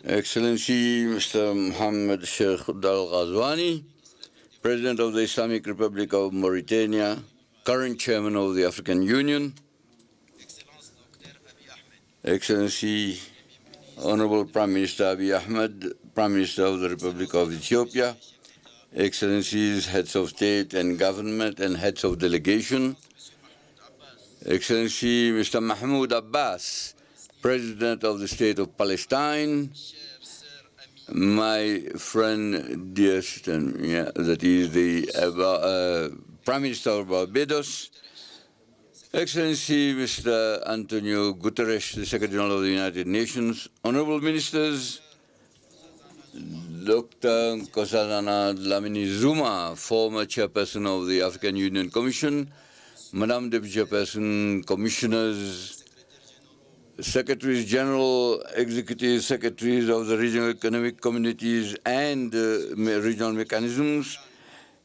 Excellency Mr. Mohammed Sheikh Al Ghazwani, President of the Islamic Republic of Mauritania, current Chairman of the African Union, Excellency Honorable Prime Minister Abiy Ahmed, Prime Minister of the Republic of Ethiopia, Excellencies, Heads of State and Government and Heads of Delegation, Excellency Mr. Mahmoud Abbas, President of the State of Palestine, my friend, dear that is the Prime Minister of Barbados, Excellency Mr. Antonio Guterres, the Secretary General of the United Nations, Honorable Ministers, Dr. Nkosazana Dlamini Zuma, former Chairperson of the African Union Commission, Madam Deputy Chairperson, Commissioners, Secretaries General, Executive Secretaries of the Regional Economic Communities and Regional Mechanisms,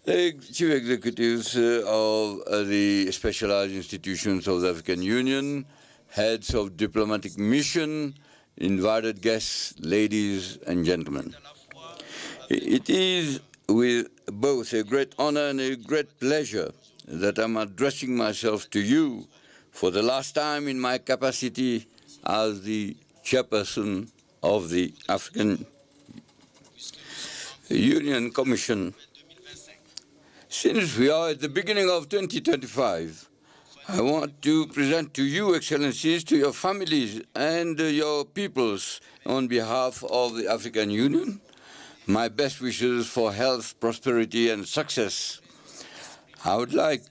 Chief Executives of the Specialized Institutions of the African Union, Heads of Diplomatic Mission, invited guests, ladies and gentlemen. It is with both a great honor and a great pleasure that I'm addressing myself to you for the last time in my capacity as the chairperson of the African Union Commission. Since we are at the beginning of 2025, I want to present to you, Excellencies, to your families and your peoples, on behalf of the African Union, my best wishes for health, prosperity, and success. I would like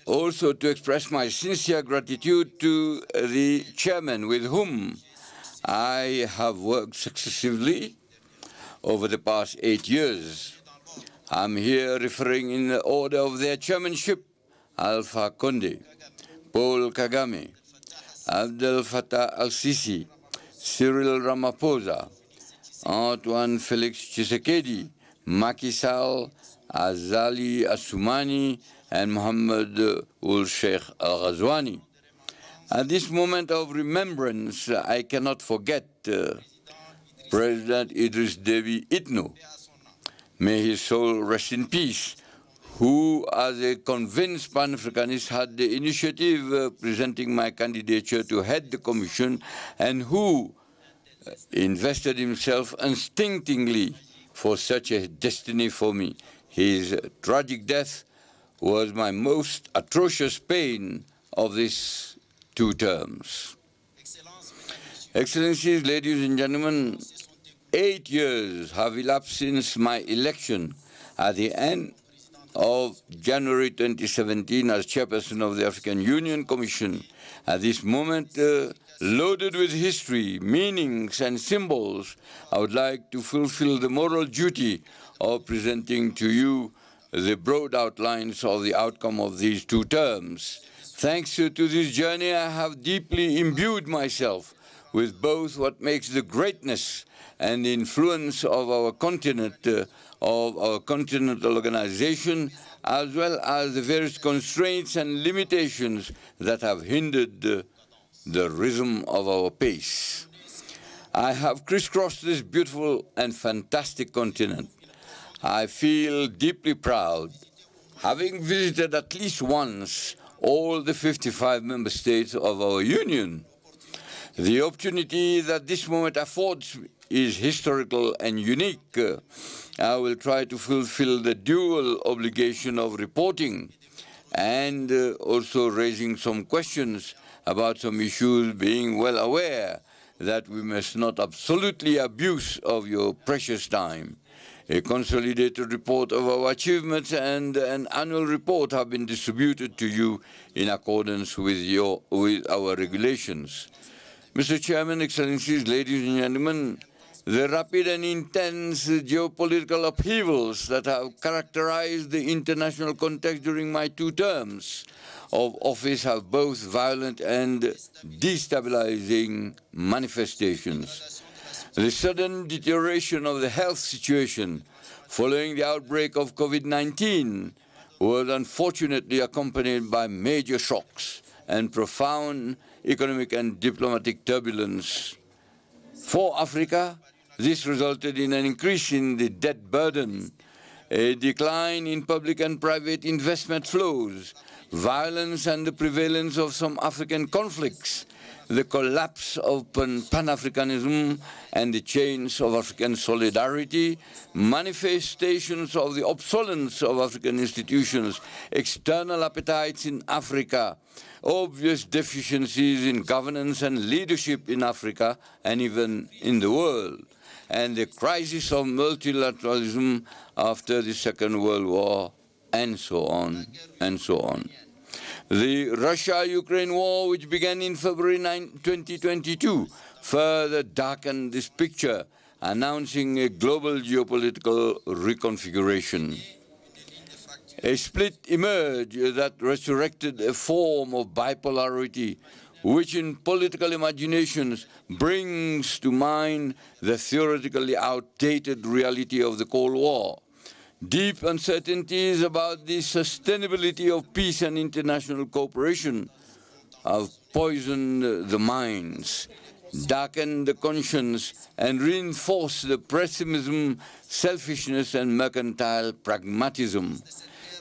also to express my sincere gratitude to the chairman with whom I have worked successively over the past 8 years. I'm here referring in the order of their chairmanship: Alpha Conde, Paul Kagame, Abdel Fattah al-Sisi, Cyril Ramaphosa, Antoine Felix Tshisekedi, Macky Sall, Azali Assoumani, and Mohammed Ould Sheikh Al Ghazwani. At this moment of remembrance, I cannot forget President Idriss Déby Itno. May his soul rest in peace, who, as a convinced Pan-Africanist, had the initiative presenting my candidature to head the Commission, and who invested himself unstintingly for such a destiny for me. His tragic death was my most atrocious pain of these 2 terms. Excellencies, ladies and gentlemen, 8 years have elapsed since my election at the end of January 2017 as chairperson of the African Union Commission. At this moment, loaded with history, meanings, and symbols, I would like to fulfill the moral duty of presenting to you the broad outlines of the outcome of these 2 terms. Thanks to this journey, I have deeply imbued myself with both what makes the greatness and the influence of our continent, of our continental organization, as well as the various constraints and limitations that have hindered the rhythm of our pace. I have crisscrossed this beautiful and fantastic continent. I feel deeply proud, having visited at least once all the 55 member states of our union. The opportunity that this moment affords is historical and unique. I will try to fulfill the dual obligation of reporting and also raising some questions about some issues, being well aware that we must not absolutely abuse of your precious time. A consolidated report of our achievements and an annual report have been distributed to you in accordance with our regulations. Mr. Chairman, Excellencies, ladies and gentlemen, the rapid and intense geopolitical upheavals that have characterized the international context during my 2 terms of office have both violent and destabilizing manifestations. The sudden deterioration of the health situation following the outbreak of COVID-19 was unfortunately accompanied by major shocks and profound economic and diplomatic turbulence For Africa, this resulted in an increase in the debt burden, a decline in public and private investment flows, violence and the prevalence of some African conflicts, the collapse of Pan-Africanism and the change of African solidarity, manifestations of the obsolescence of African institutions, external appetites in Africa, obvious deficiencies in governance and leadership in Africa and even in the world, and the crisis of multilateralism after the Second World War, and so on, and so on. The Russia-Ukraine war, which began in February 2022, further darkened this picture, announcing a global geopolitical reconfiguration. A split emerged that resurrected a form of bipolarity, which in political imaginations brings to mind the theoretically outdated reality of the Cold War. Deep uncertainties about the sustainability of peace and international cooperation have poisoned the minds, darkened the conscience, and reinforced the pessimism, selfishness, and mercantile pragmatism.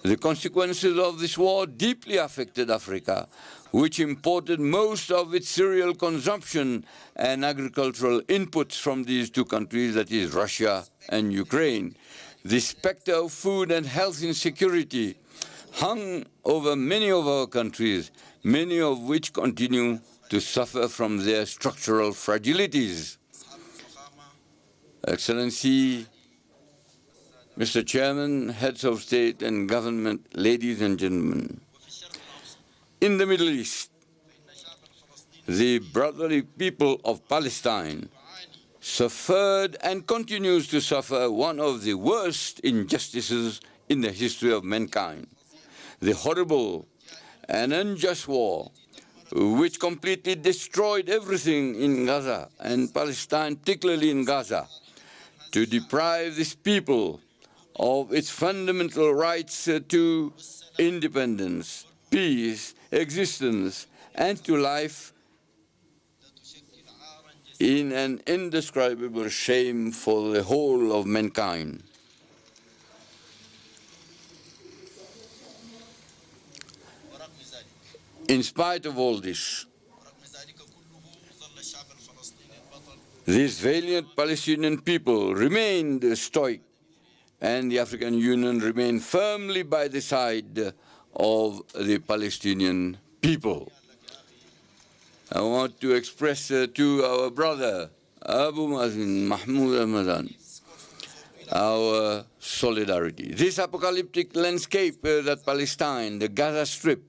The consequences of this war deeply affected Africa, which imported most of its cereal consumption and agricultural inputs from these two countries, that is Russia and Ukraine. The specter of food and health insecurity hung over many of our countries, many of which continue to suffer from their structural fragilities. Excellency, Mr. Chairman, heads of state and government, ladies and gentlemen, in the Middle East, the brotherly people of Palestine suffered and continues to suffer one of the worst injustices in the history of mankind, the horrible and unjust war which completely destroyed everything in Gaza and Palestine, particularly in Gaza, to deprive this people of its fundamental rights to independence, peace, existence, and to life, in an indescribable shame for the whole of mankind. In spite of all this, these valiant Palestinian people remained stoic, and the African Union remained firmly by the side of the Palestinian people. I want to express to our brother, Abu Mazen Mahmoud Ramadan, our solidarity. This apocalyptic landscape that Palestine, the Gaza Strip,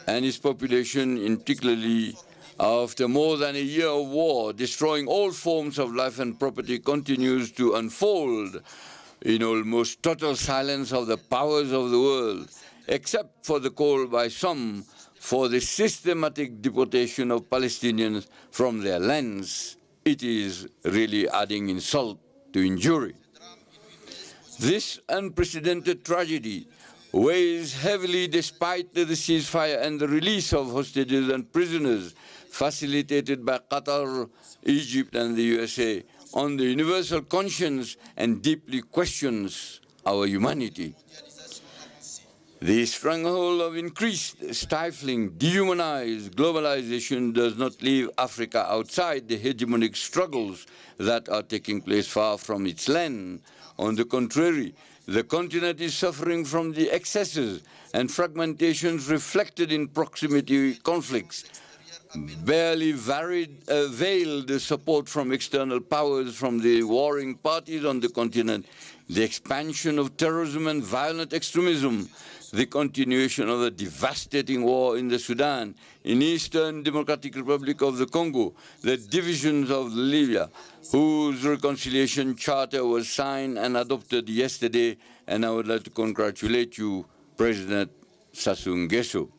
and its population, in particularly after more than a year of war, destroying all forms of life and property, continues to unfold in almost total silence of the powers of the world, except for the call by some for the systematic deportation of Palestinians from their lands. It is really adding insult to injury. This unprecedented tragedy weighs heavily despite the ceasefire and the release of hostages and prisoners facilitated by Qatar, Egypt, and the USA on the universal conscience and deeply questions our humanity. The stronghold of increased, stifling, dehumanized globalization does not leave Africa outside the hegemonic struggles that are taking place far from its land. On the contrary, the continent is suffering from the excesses and fragmentations reflected in proximity conflicts, barely veiled support from external powers from the warring parties on the continent, the expansion of terrorism and violent extremism, the continuation of a devastating war in the Sudan, in Eastern Democratic Republic of the Congo, the divisions of Libya, whose reconciliation charter was signed and adopted yesterday, and I would like to congratulate you, President Sassou Nguesso.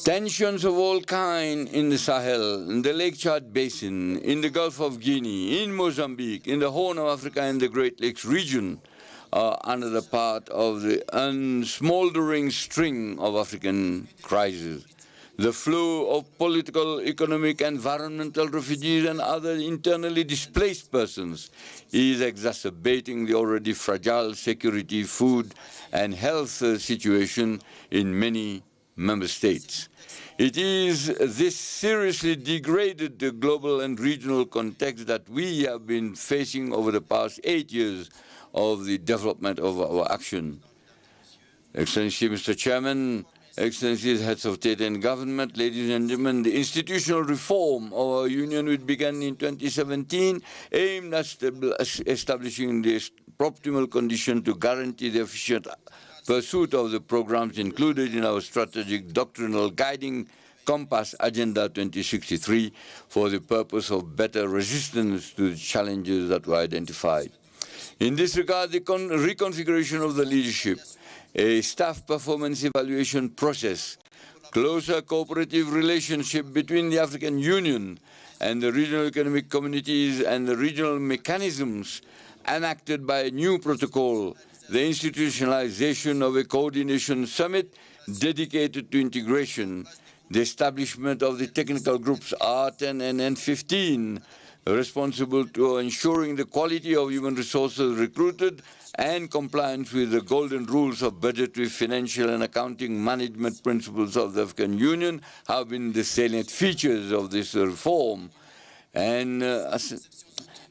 Tensions of all kinds in the Sahel, in the Lake Chad Basin, in the Gulf of Guinea, in Mozambique, in the Horn of Africa and the Great Lakes region are another part of the unsmoldering string of African crises. The flow of political, economic, environmental refugees and other internally displaced persons is exacerbating the already fragile security, food, and health situation in many member states. It is this seriously degraded global and regional context that we have been facing over the past 8 years of the development of our action. Excellency, Mr. Chairman, Excellencies, Heads of State and Government, ladies and gentlemen, the institutional reform of our Union, which began in 2017, aimed at establishing the optimal condition to guarantee the efficient pursuit of the programs included in our strategic doctrinal guiding compass Agenda 2063 for the purpose of better resistance to the challenges that were identified. In this regard, the reconfiguration of the leadership, a staff performance evaluation process, closer cooperative relationship between the African Union and the regional economic communities and the regional mechanisms enacted by a new protocol, the institutionalization of a coordination summit dedicated to integration, the establishment of the technical groups R10 and N15, responsible to ensuring the quality of human resources recruited and compliance with the golden rules of budgetary, financial and accounting management principles of the African Union have been the salient features of this reform. And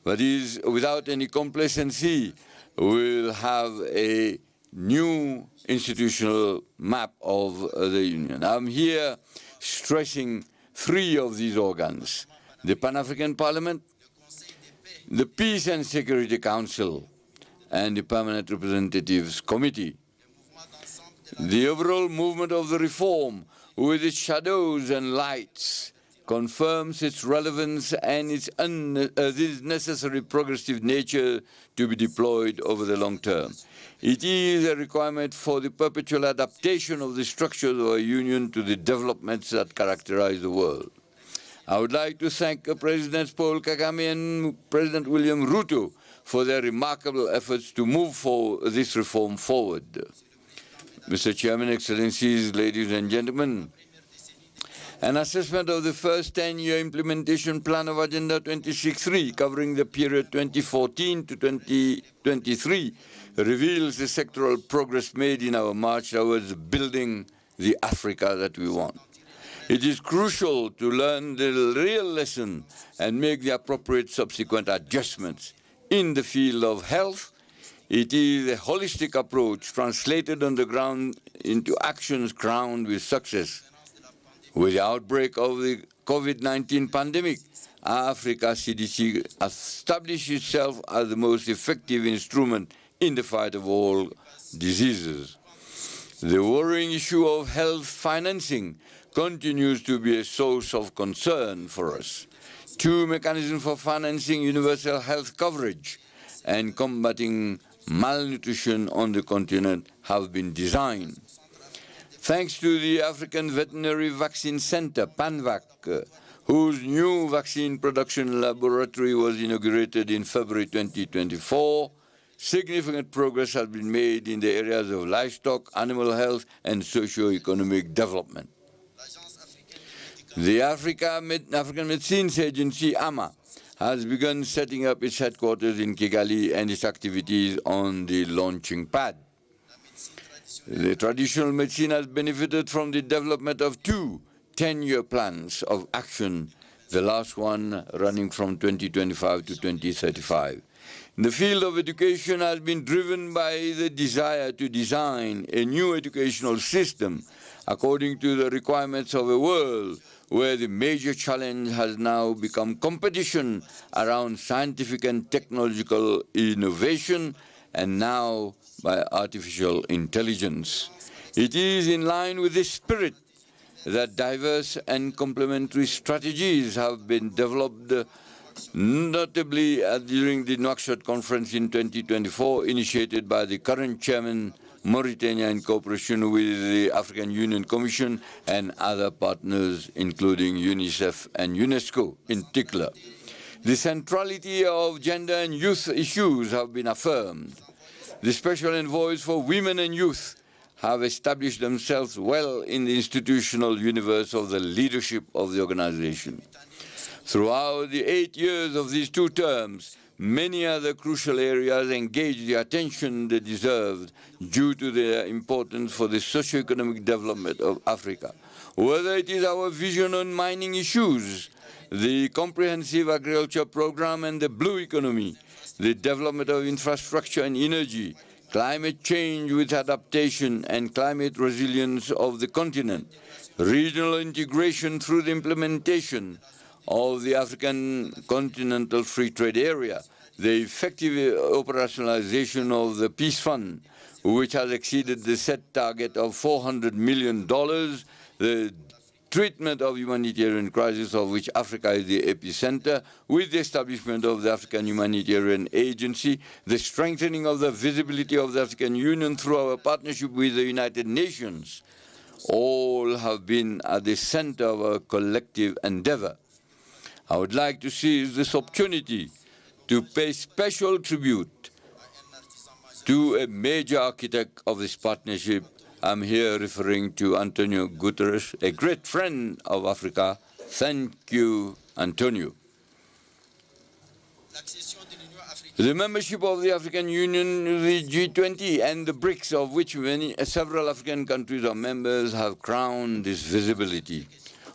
but is without any complacency, we'll have a new institutional map of the Union. I'm here stressing three of these organs: the Pan-African Parliament, the Peace and Security Council, and the Permanent Representatives Committee. The overall movement of the reform, with its shadows and lights, confirms its relevance and its necessary progressive nature to be deployed over the long term. It is a requirement for the perpetual adaptation of the structures of our Union to the developments that characterize the world. I would like to thank President Paul Kagame and President William Ruto for their remarkable efforts to move this reform forward. Mr. Chairman, Excellencies, ladies and gentlemen, an assessment of the first 10-year implementation plan of Agenda 2063, covering the period 2014 to 2023, reveals the sectoral progress made in our march towards building the Africa that we want. It is crucial to learn the real lesson and make the appropriate subsequent adjustments. In the field of health, it is a holistic approach translated on the ground into actions crowned with success. With the outbreak of the COVID-19 pandemic, Africa CDC established itself as the most effective instrument in the fight of all diseases. The worrying issue of health financing continues to be a source of concern for us. Two mechanisms for financing universal health coverage and combating malnutrition on the continent have been designed. Thanks to the African Veterinary Vaccine Center, PANVAC, whose new vaccine production laboratory was inaugurated in February 2024, significant progress has been made in the areas of livestock, animal health, and socio-economic development. The African Medicines Agency, AMA, has begun setting up its headquarters in Kigali and its activities on the launching pad. The traditional medicine has benefited from the development of two 10-year plans of action, the last one running from 2025 to 2035. The field of education has been driven by the desire to design a new educational system according to the requirements of a world where the major challenge has now become competition around scientific and technological innovation, and now by artificial intelligence. It is in line with this spirit that diverse and complementary strategies have been developed, notably during the Nouakchott conference in 2024, initiated by the current chairman, Mauritania, in cooperation with the African Union Commission and other partners, including UNICEF and UNESCO in particular. The centrality of gender and youth issues have been affirmed. The Special Envoys for Women and Youth have established themselves well in the institutional universe of the leadership of the organization. Throughout the 8 years of these 2 terms, many other crucial areas engaged the attention they deserved due to their importance for the socio-economic development of Africa. Whether it is our vision on mining issues, the comprehensive agriculture program and the blue economy, the development of infrastructure and energy, climate change with adaptation and climate resilience of the continent, regional integration through the implementation of the African Continental Free Trade Area, the effective operationalization of the Peace Fund, which has exceeded the set target of $400 million, the treatment of humanitarian crisis of which Africa is the epicenter, with the establishment of the African Humanitarian Agency, the strengthening of the visibility of the African Union through our partnership with the United Nations, all have been at the center of our collective endeavor. I would like to seize this opportunity to pay special tribute to a major architect of this partnership. I'm here referring to Antonio Guterres, a great friend of Africa. Thank you, Antonio. The membership of the African Union, the G20, and the BRICS, of which several African countries are members, have crowned this visibility.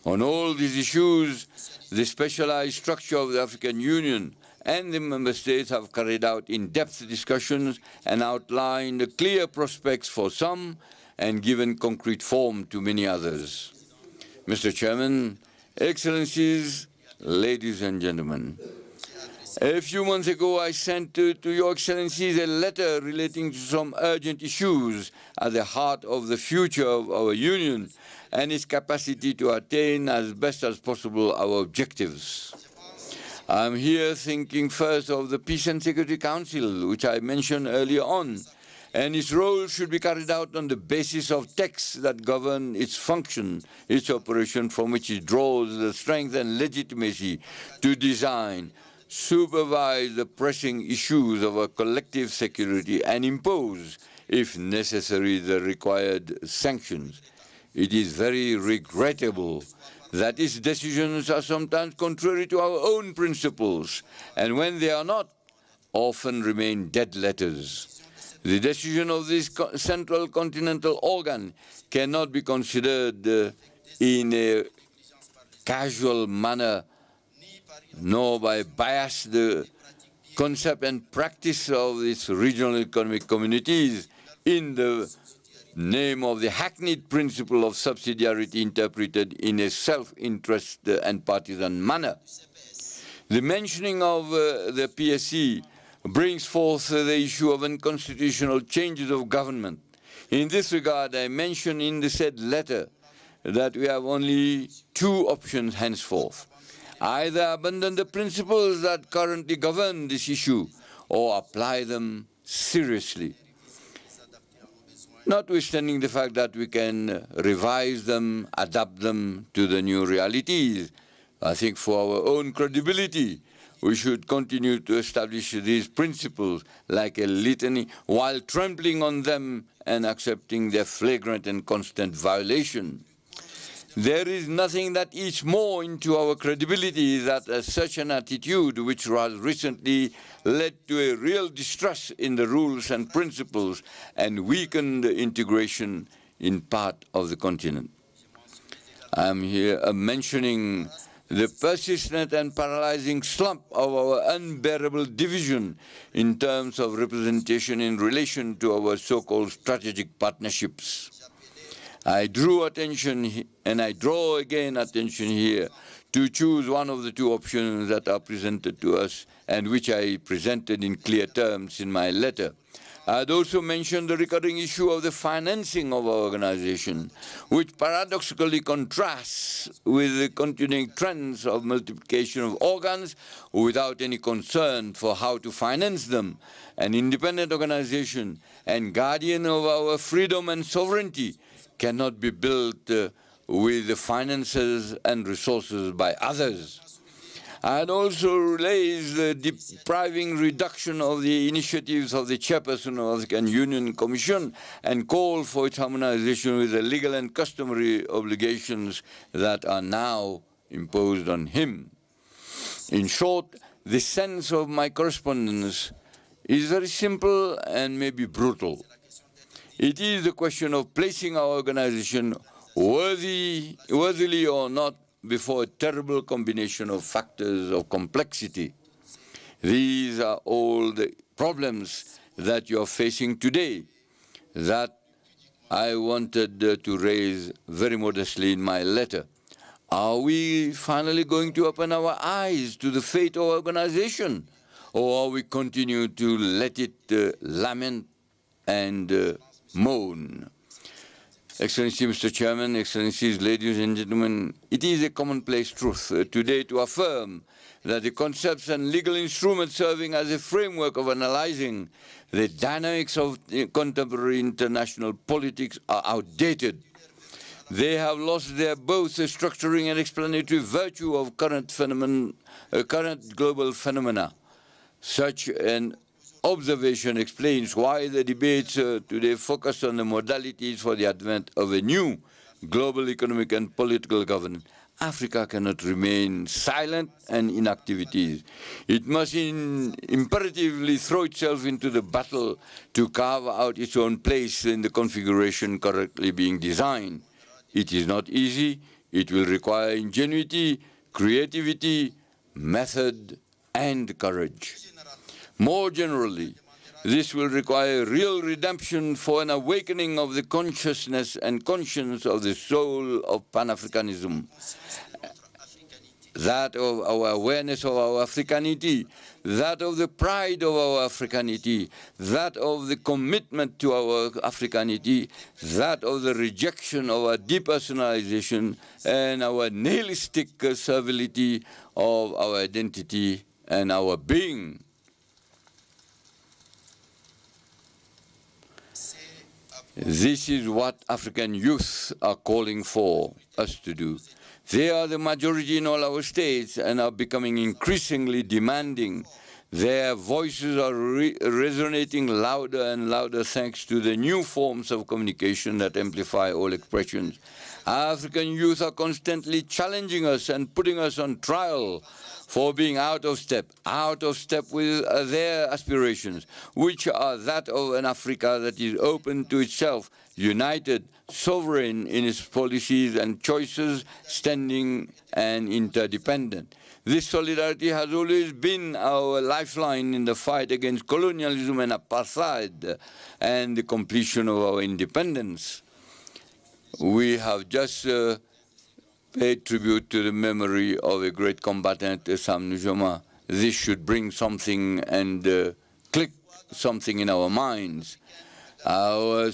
On all these issues, the specialized structure of the African Union and the member states have carried out in-depth discussions and outlined clear prospects for some and given concrete form to many others. Mr. Chairman, Excellencies, ladies and gentlemen, a few months ago I sent to Your Excellencies a letter relating to some urgent issues at the heart of the future of our Union and its capacity to attain as best as possible our objectives. I'm here thinking first of the Peace and Security Council, which I mentioned earlier on, and its role should be carried out on the basis of texts that govern its function, its operation, from which it draws the strength and legitimacy to design, supervise the pressing issues of our collective security and impose, if necessary, the required sanctions. It is very regrettable that its decisions are sometimes contrary to our own principles, and when they are not, often remain dead letters. The decision of this central continental organ cannot be considered in a casual manner, nor by bias the concept and practice of these regional economic communities in the name of the hackneyed principle of subsidiarity interpreted in a self-interest and partisan manner. The mentioning of the PSC brings forth the issue of unconstitutional changes of government. In this regard, I mention in the said letter that we have only 2 options henceforth. Either abandon the principles that currently govern this issue or apply them seriously, notwithstanding the fact that we can revise them, adapt them to the new realities. I think for our own credibility, we should continue to establish these principles like a litany while trampling on them and accepting their flagrant and constant violation. There is nothing that eats more into our credibility than such an attitude, which has recently led to a real distrust in the rules and principles and weakened integration in part of the continent. I'm here mentioning the persistent and paralyzing slump of our unbearable division in terms of representation in relation to our so-called strategic partnerships. I drew attention, and I draw again attention here, to choose one of the 2 options that are presented to us and which I presented in clear terms in my letter. I had also mentioned the recurring issue of the financing of our organization, which paradoxically contrasts with the continuing trends of multiplication of organs without any concern for how to finance them. An independent organization and guardian of our freedom and sovereignty cannot be built with the finances and resources by others. I had also raised the depriving reduction of the initiatives of the chairperson of the African Union Commission and called for its harmonization with the legal and customary obligations that are now imposed on him. In short, the sense of my correspondence is very simple and maybe brutal. It is the question of placing our organization worthily or not before a terrible combination of factors of complexity. These are all the problems that you are facing today that I wanted to raise very modestly in my letter. Are we finally going to open our eyes to the fate of our organization, or are we continue to let it lament and moan? Excellency, Mr. Chairman, Excellencies, ladies and gentlemen, it is a commonplace truth today to affirm that the concepts and legal instruments serving as a framework of analyzing the dynamics of contemporary international politics are outdated. They have lost their both the structuring and explanatory virtue of current global phenomena. Such an observation explains why the debates today focus on the modalities for the advent of a new global economic and political governance. Africa cannot remain silent and inactivities. It must imperatively throw itself into the battle to carve out its own place in the configuration currently being designed. It is not easy. It will require ingenuity, creativity, method, and courage. More generally, this will require real redemption for an awakening of the consciousness and conscience of the soul of Pan-Africanism, that of our awareness of our Africanity, that of the pride of our Africanity, that of the commitment to our Africanity, that of the rejection of our depersonalization and our nihilistic servility of our identity and our being. This is what African youth are calling for us to do. They are the majority in all our states and are becoming increasingly demanding. Their voices are resonating louder and louder thanks to the new forms of communication that amplify all expressions. African youth are constantly challenging us and putting us on trial for being out of step with their aspirations, which are that of an Africa that is open to itself, united, sovereign in its policies and choices, standing and interdependent. This solidarity has always been our lifeline in the fight against colonialism and apartheid and the completion of our independence. We have just paid tribute to the memory of a great combatant, Sam Nujoma. This should bring something and click something in our minds. Our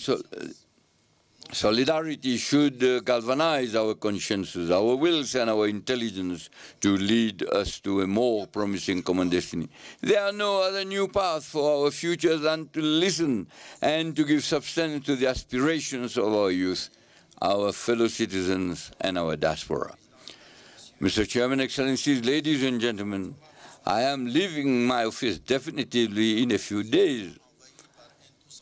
solidarity should galvanize our consciences, our wills and our intelligence to lead us to a more promising common destiny. There are no other new path for our future than to listen and to give substance to the aspirations of our youth, our fellow citizens and our diaspora. Mr. Chairman, Excellencies, ladies and gentlemen, I am leaving my office definitively in a few days.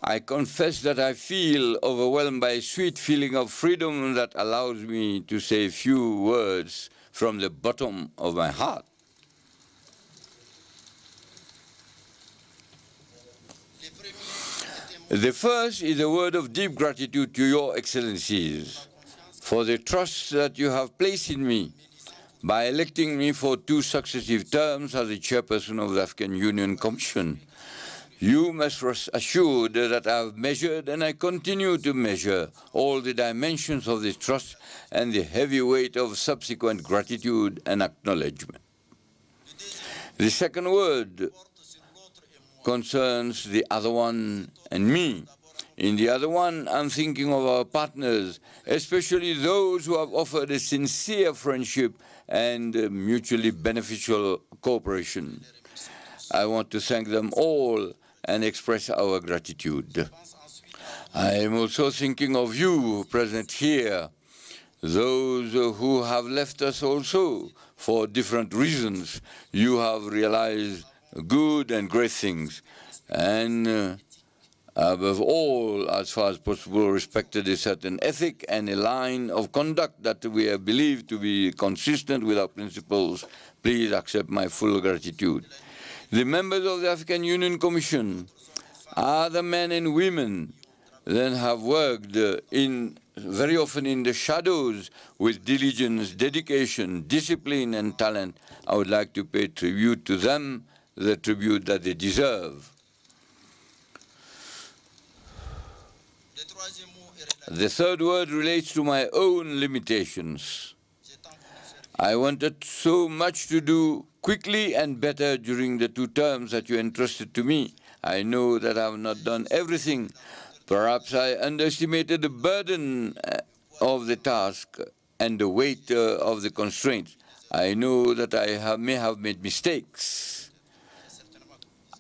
I confess that I feel overwhelmed by a sweet feeling of freedom that allows me to say a few words from the bottom of my heart. The first is a word of deep gratitude to your Excellencies for the trust that you have placed in me by electing me for 2 successive terms as the chairperson of the African Union Commission. You must rest assured that I have measured and I continue to measure all the dimensions of this trust and the heavy weight of subsequent gratitude and acknowledgement. The second word concerns the other one and me. In the other one, I'm thinking of our partners, especially those who have offered a sincere friendship and mutually beneficial cooperation. I want to thank them all and express our gratitude. I am also thinking of you present here, those who have left us also for different reasons. You have realized good and great things, and above all, as far as possible, respected a certain ethic and a line of conduct that we have believed to be consistent with our principles. Please accept my full gratitude. The members of the African Union Commission are the men and women that have worked very often in the shadows with diligence, dedication, discipline, and talent. I would like to pay tribute to them, the tribute that they deserve. The third word relates to my own limitations. I wanted so much to do quickly and better during the 2 terms that you entrusted to me. I know that I have not done everything. Perhaps I underestimated the burden of the task and the weight of the constraints. I know that I may have made mistakes.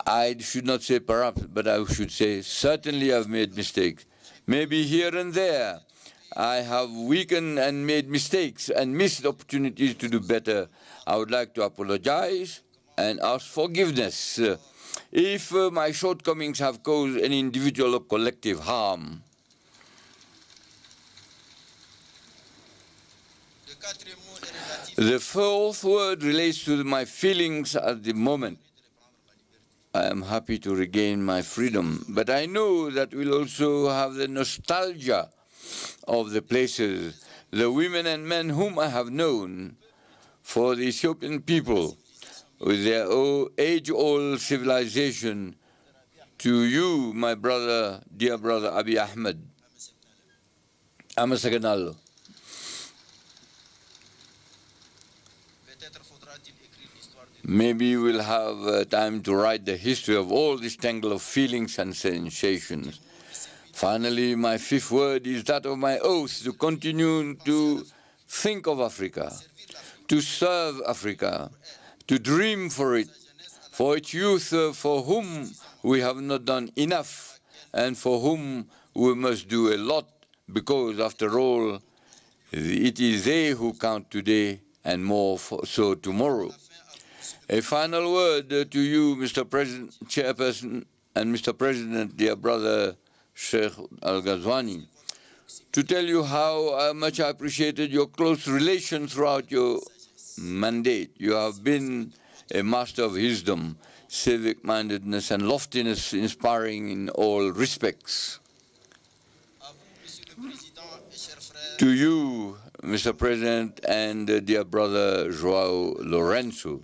I should not say perhaps, but I should say certainly I've made mistakes. Maybe here and there I have weakened and made mistakes and missed opportunities to do better. I would like to apologize and ask forgiveness if my shortcomings have caused any individual or collective harm. The fourth word relates to my feelings at the moment. I am happy to regain my freedom, but I know that we'll also have the nostalgia of the places, the women and men whom I have known, for the Ethiopian people, with their age-old civilization. To you, my brother, dear brother Abiy Ahmed, Amasaganalo. Maybe we'll have time to write the history of all this tangle of feelings and sensations. Finally, my fifth word is that of my oath to continue to think of Africa, to serve Africa, to dream for its youth for whom we have not done enough and for whom we must do a lot, because after all, it is they who count today and more so tomorrow. A final word to you, Mr. President, Chairperson, and Mr. President, dear brother Sheikh Al-Ghazwani, to tell you how much I appreciated your close relation throughout your mandate. You have been a master of wisdom, civic-mindedness, and loftiness, inspiring in all respects. To you, Mr. President, and dear brother João Lourenço,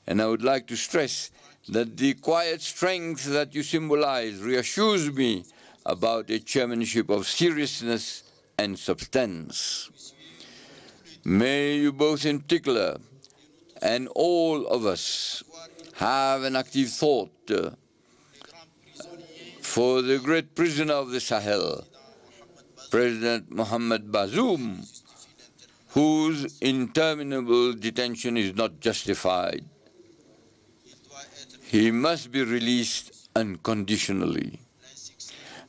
and I would like to stress that the quiet strength that you symbolize reassures me about a chairmanship of seriousness and substance. May you both in particular, and all of us, have an active thought for the great prisoner of the Sahel, President Mohamed Bazoum, whose interminable detention is not justified. He must be released unconditionally.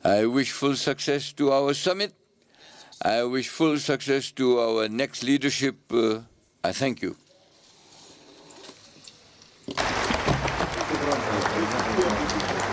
I wish full success to our summit. I wish full success to our next leadership. I thank you.